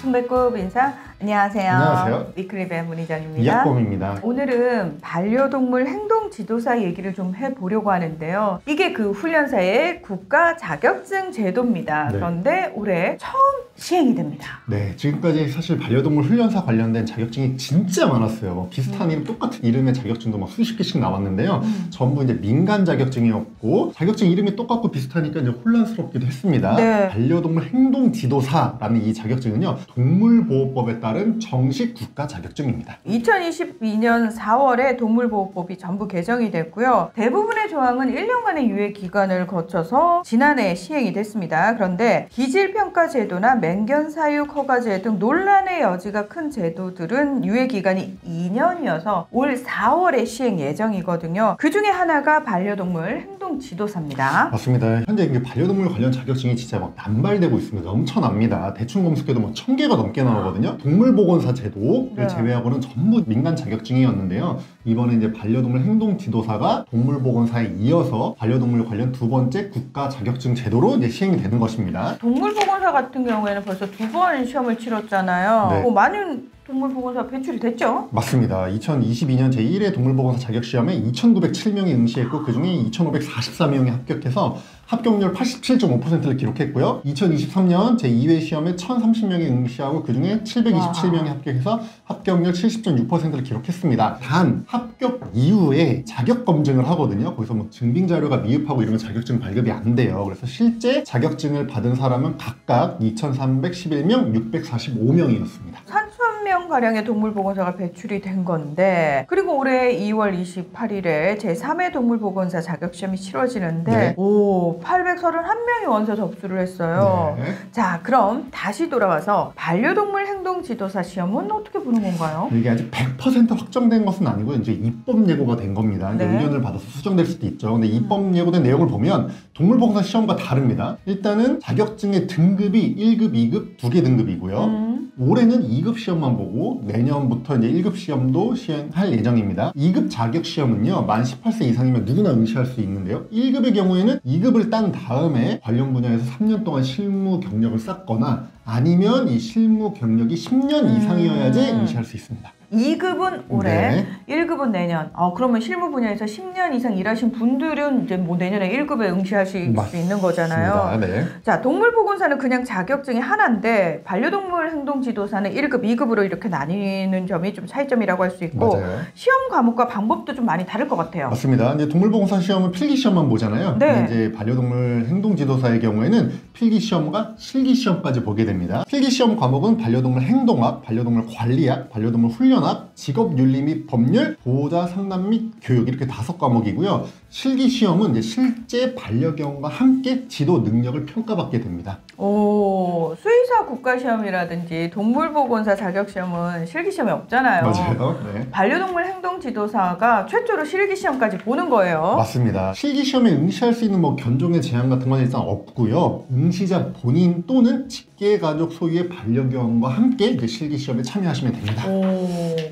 순배급 인사. 안녕하세요. 안녕하세요. 위클리베 문희정입니다. 이학범입니다. 오늘은 반려동물 행동 지도사 얘기를 좀 해보려고 하는데요. 이게 그 훈련사의 국가 자격증 제도입니다. 네. 그런데 올해 처음 시행이 됩니다. 네, 지금까지 사실 반려동물 훈련사 관련된 자격증이 진짜 많았어요. 비슷한 이름, 똑같은 이름의 자격증도 막 수십 개씩 나왔는데요. 전부 이제 민간 자격증이었고, 자격증 이름이 똑같고 비슷하니까 이제 혼란스럽기도 했습니다. 네. 반려동물 행동 지도사라는 이 자격증은요, 동물보호법에 따른 정식 국가 자격증입니다. 2022년 4월에 동물보호법이 전부 개정이 됐고요. 대부분의 조항은 1년간의 유예 기간을 거쳐서 지난해 시행이 됐습니다. 그런데 기질평가 제도나 맹견사육 허가제 등 논란의 여지가 큰 제도들은 유예 기간이 2년이어서 올 4월에 시행 예정이거든요. 그 중에 하나가 반려동물 행동 지도사입니다. 맞습니다. 현재 이게 반려동물 관련 자격증이 진짜 막 남발되고 있습니다. 넘쳐납니다. 대충 검색해도 뭐 1000개가 넘게 나오거든요. 동물보건사 제도를 네. 제외하고는 전부 민간 자격증이었는데요. 이번에 이제 반려동물 행동 지도사가 동물보건사에 이어서 반려동물 관련 두 번째 국가 자격증 제도로 이제 시행이 되는 것입니다. 동물보건사 같은 경우에는 벌써 2번 시험을 치렀잖아요. 네. 많은 동물보건사 배출이 됐죠? 맞습니다. 2022년 제1회 동물보건사 자격시험에 2,907명이 응시했고 그중에 2,544명이 합격해서 합격률 87.5%를 기록했고요. 2023년 제2회 시험에 1,030명이 응시하고 그중에 727명이 합격해서 합격률 70.6%를 기록했습니다. 단 합격 이후에 자격 검증을 하거든요. 거기서 뭐 증빙 자료가 미흡하고 이러면 자격증 발급이 안 돼요. 그래서 실제 자격증을 받은 사람은 각각 2,311명, 645명이었습니다. 3,000명 가량의 동물보건사가 배출이 된 건데, 그리고 올해 2월 28일에 제3회 동물보건사 자격시험이 치러지는데 네. 831명이 원서 접수를 했어요. 네. 자, 그럼 다시 돌아와서 반려동물 행동 지도사 시험은 어떻게 보는 건가요? 이게 아직 100% 확정된 것은 아니고 이제 입법 예고가 된 겁니다. 이제 네. 의견을 받아서 수정될 수도 있죠. 근데 입법 예고된 내용을 보면 동물보건사 시험과 다릅니다. 일단은 자격증의 등급이 1급, 2급 두 개 등급이고요. 올해는 2급 시험만 보고 내년부터 이제 1급 시험도 시행할 예정입니다. 2급 자격 시험은요, 만 18세 이상이면 누구나 응시할 수 있는데요. 1급의 경우에는 2급을 딴 다음에 관련 분야에서 3년 동안 실무 경력을 쌓거나 아니면 이 실무 경력이 10년 이상이어야지 응시할 수 있습니다. 2급은 올해, 네. 1급은 내년. 그러면 실무 분야에서 10년 이상 일하신 분들은 이제 뭐 내년에 1급에 응시하실 수 있는 거잖아요. 네. 자, 동물보건사는 그냥 자격증이 하나인데 반려동물 행동지도사는 1급, 2급으로 이렇게 나뉘는 점이 좀 차이점이라고 할 수 있고, 맞아요. 시험 과목과 방법도 좀 많이 다를 것 같아요. 맞습니다. 이제 동물보건사 시험은 필기 시험만 보잖아요. 네. 이제 반려동물 행동지도사의 경우에는 필기 시험과 실기 시험까지 보게 됩니다. 필기 시험 과목은 반려동물 행동학, 반려동물 관리학, 반려동물 훈련학, 직업윤리 및 법률, 보호자 상담 및 교육 이렇게 5과목이고요. 실기 시험은 이제 실제 반려견과 함께 지도 능력을 평가받게 됩니다. 수의사 국가시험이라든지 동물보건사 자격시험은 실기시험이 없잖아요. 맞아요. 네. 반려동물 행동지도사가 최초로 실기시험까지 보는 거예요. 맞습니다. 실기시험에 응시할 수 있는 뭐 견종의 제한 같은 건 일단 없고요. 응시자 본인 또는 직계가족 소유의 반려견과 함께 이제 실기시험에 참여하시면 됩니다.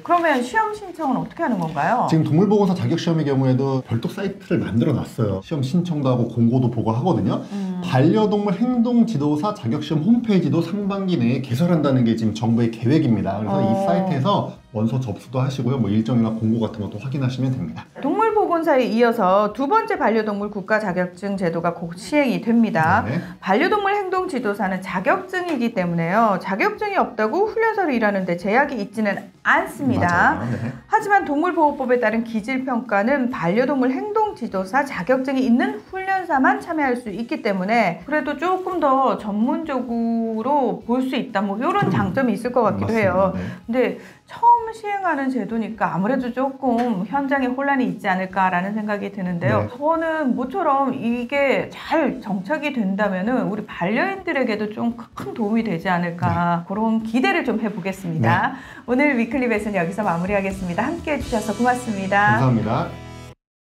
그러면 시험 신청은 어떻게 하는 건가요? 지금 동물보건사 자격시험의 경우에도 별도 사이트를 만들어 놨어요. 시험 신청도 하고 공고도 보고 하거든요. 반려동물 행동지도사 자격시험 홈페이지도 상반기 내에 개설한다는 게 지금 정부의 계획입니다. 그래서 이 사이트에서 원서 접수도 하시고요. 뭐 일정이나 공고 같은 것도 확인하시면 됩니다. 동물보건사에 이어서 두 번째 반려동물 국가 자격증 제도가 곧 시행이 됩니다. 네. 반려동물 행동지도사는 자격증이기 때문에요. 자격증이 없다고 훈련사로 일하는데 제약이 있지는 않습니다. 맞아요. 네. 하지만 동물보호법에 따른 기질평가는 반려동물 행동지도사 자격증이 있는 훈련사만 참여할 수 있기 때문에 그래도 조금 더 전문적으로 볼 수 있다. 뭐 이런 장점이 있을 것 같기도 맞습니다. 해요. 네. 근데 처음 시행하는 제도니까 아무래도 조금 현장에 혼란이 있지 않을까라는 생각이 드는데요. 네. 저는 모처럼 이게 잘 정착이 된다면은 우리 반려인들에게도 좀 큰 도움이 되지 않을까 그런 기대를 좀 해보겠습니다. 오늘 위클리 벳은 여기서 마무리하겠습니다. 함께 해주셔서 고맙습니다. 감사합니다.